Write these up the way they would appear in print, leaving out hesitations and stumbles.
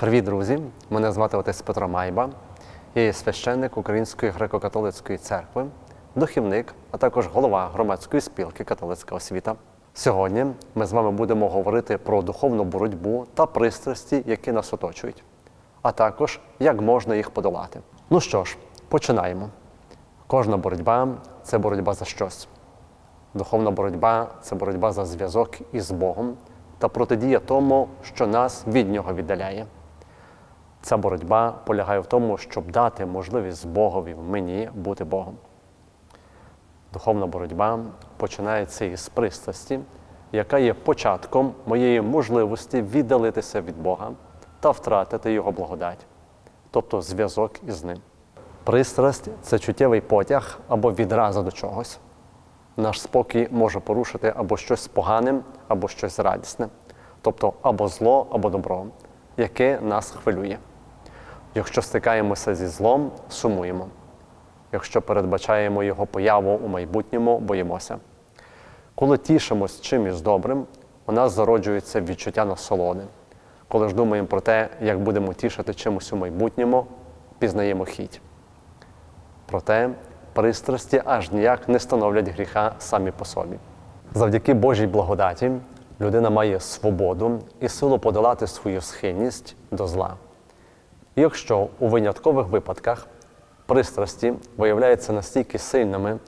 Привіт, друзі! Мене звати отець Петро Майба. Я є священник Української греко-католицької церкви, духівник, а також голова громадської спілки «Католицька освіта». Сьогодні ми з вами будемо говорити про духовну боротьбу та пристрасті, які нас оточують, а також як можна їх подолати. Ну що ж, починаємо. Кожна боротьба – це боротьба за щось. Духовна боротьба – це боротьба за зв'язок із Богом та протидія тому, що нас від Нього віддаляє. Ця боротьба полягає в тому, щоб дати можливість Богові в мені бути Богом. Духовна боротьба починається із пристрасті, яка є початком моєї можливості віддалитися від Бога та втратити Його благодать, тобто зв'язок із Ним. Пристрасть – це чуттєвий потяг або відраза до чогось. Наш спокій може порушити або щось погане, або щось радісне, тобто або зло, або добро, яке нас хвилює. Якщо стикаємося зі злом, сумуємо. Якщо передбачаємо його появу у майбутньому, боїмося. Коли тішимось чимось добрим, у нас зароджується відчуття насолоди. Коли ж думаємо про те, як будемо тішити чимось у майбутньому, пізнаємо хіть. Проте пристрасті аж ніяк не становлять гріха самі по собі. Завдяки Божій благодаті людина має свободу і силу подолати свою схильність до зла. І якщо у виняткових випадках пристрасті виявляються настільки сильними,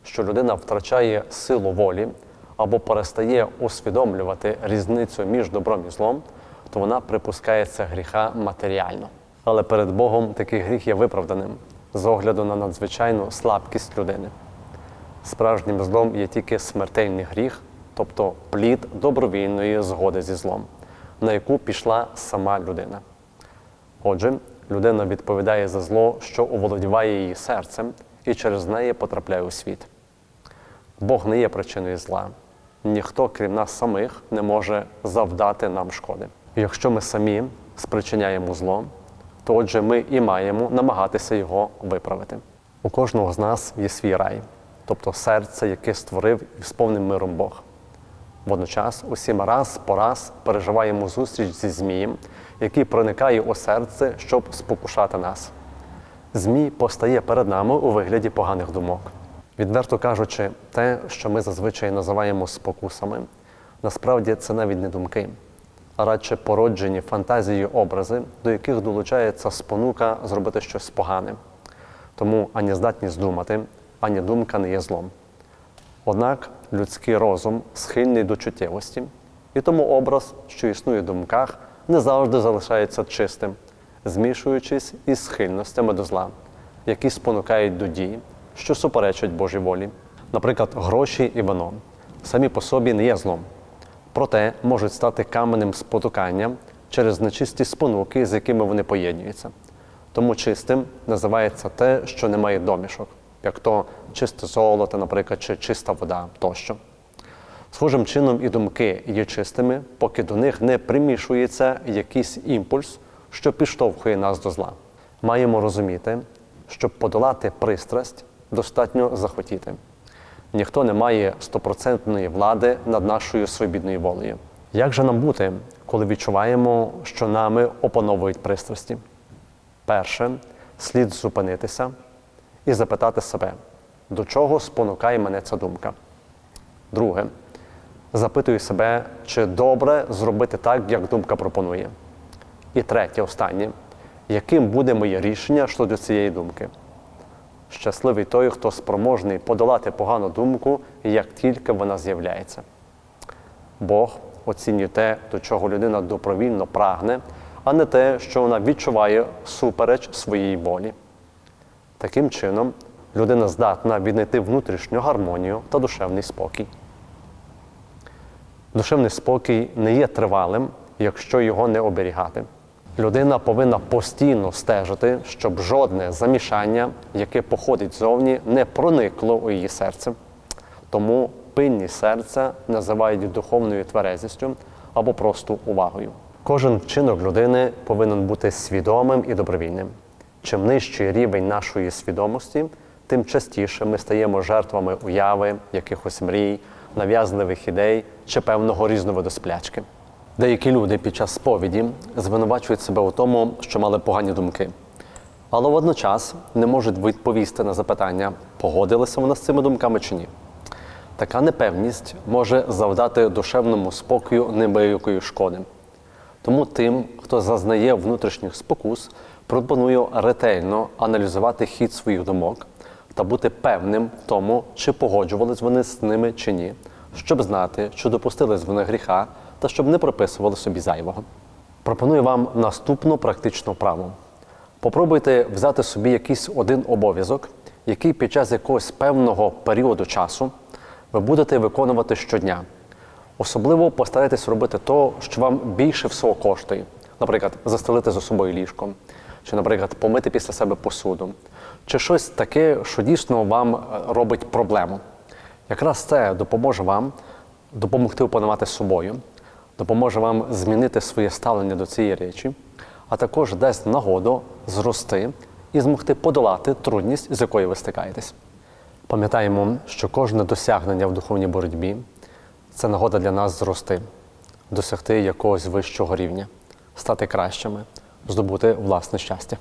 що людина втрачає силу волі або перестає усвідомлювати різницю між добром і злом, то вона припускається гріха матеріально. Але перед Богом такий гріх є виправданим з огляду на надзвичайну слабкість людини. Справжнім злом є тільки смертельний гріх, тобто плід добровільної згоди зі злом, на яку пішла сама людина. Отже, людина відповідає за зло, що оволодіває її серцем, і через неї потрапляє у світ. Бог не є причиною зла. Ніхто, крім нас самих, не може завдати нам шкоди. І якщо ми самі спричиняємо зло, то отже ми і маємо намагатися його виправити. У кожного з нас є свій рай, тобто серце, яке створив і сповнив миром Бог. Водночас усі ми раз по раз переживаємо зустріч зі змієм, який проникає у серце, щоб спокушати нас. Змій постає перед нами у вигляді поганих думок. Відверто кажучи, те, що ми зазвичай називаємо спокусами, насправді це навіть не думки, а радше породжені фантазією образи, до яких долучається спонука зробити щось погане. Тому ані здатність думати, ані думка не є злом. Однак людський розум схильний до чуттєвості, і тому образ, що існує в думках, не завжди залишається чистим, змішуючись із схильностями до зла, які спонукають до дій, що суперечать Божій волі. Наприклад, гроші і вино самі по собі не є злом, проте можуть стати каменем спотикання через нечисті спонуки, з якими вони поєднуються. Тому чистим називається те, що не має домішок, як то чисте золото, наприклад, чи чиста вода тощо. Схожим чином і думки є чистими, поки до них не примішується якийсь імпульс, що підштовхує нас до зла. Маємо розуміти, щоб подолати пристрасть, достатньо захотіти. Ніхто не має 100% влади над нашою свобідною волею. Як же нам бути, коли відчуваємо, що нами опановують пристрасті? Перше, слід зупинитися і запитати себе, до чого спонукає мене ця думка. Друге, запитую себе, чи добре зробити так, як думка пропонує. І третє, останнє, яким буде моє рішення щодо цієї думки. Щасливий той, хто спроможний подолати погану думку, як тільки вона з'являється. Бог оцінює те, до чого людина добровільно прагне, а не те, що вона відчуває супереч своїй волі. Таким чином, людина здатна віднайти внутрішню гармонію та душевний спокій. Душевний спокій не є тривалим, якщо його не оберігати. Людина повинна постійно стежити, щоб жодне замішання, яке походить ззовні, не проникло у її серце. Тому пильність серця називають духовною тверезістю або просто увагою. Кожен вчинок людини повинен бути свідомим і добровільним. Чим нижчий рівень нашої свідомості, тим частіше ми стаємо жертвами уяви, якихось мрій, нав'язливих ідей чи певного різновиду сплячки. Деякі люди під час сповіді звинувачують себе у тому, що мали погані думки. Але водночас не можуть відповісти на запитання, погодилися вони з цими думками чи ні. Така непевність може завдати душевному спокою неабиякої шкоди. Тому тим, хто зазнає внутрішніх спокус, пропоную ретельно аналізувати хід своїх думок та бути певним в тому, чи погоджувались вони з ними чи ні, щоб знати, чи допустились вони гріха та щоб не приписували собі зайвого. Пропоную вам наступну практичну вправу. Попробуйте взяти собі якийсь один обов'язок, який під час якогось певного періоду часу ви будете виконувати щодня. Особливо постарайтесь робити те, що вам більше всього коштує. Наприклад, застелити за собою ліжком, чи, наприклад, помити після себе посуду, чи щось таке, що дійсно вам робить проблему. Якраз це допоможе вам допомогти опанувати собою, допоможе вам змінити своє ставлення до цієї речі, а також дасть нагоду зрости і змогти подолати трудність, з якою ви стикаєтесь. Пам'ятаємо, що кожне досягнення в духовній боротьбі – це нагода для нас зрости, досягти якогось вищого рівня, стати кращими, здобути власне щастя.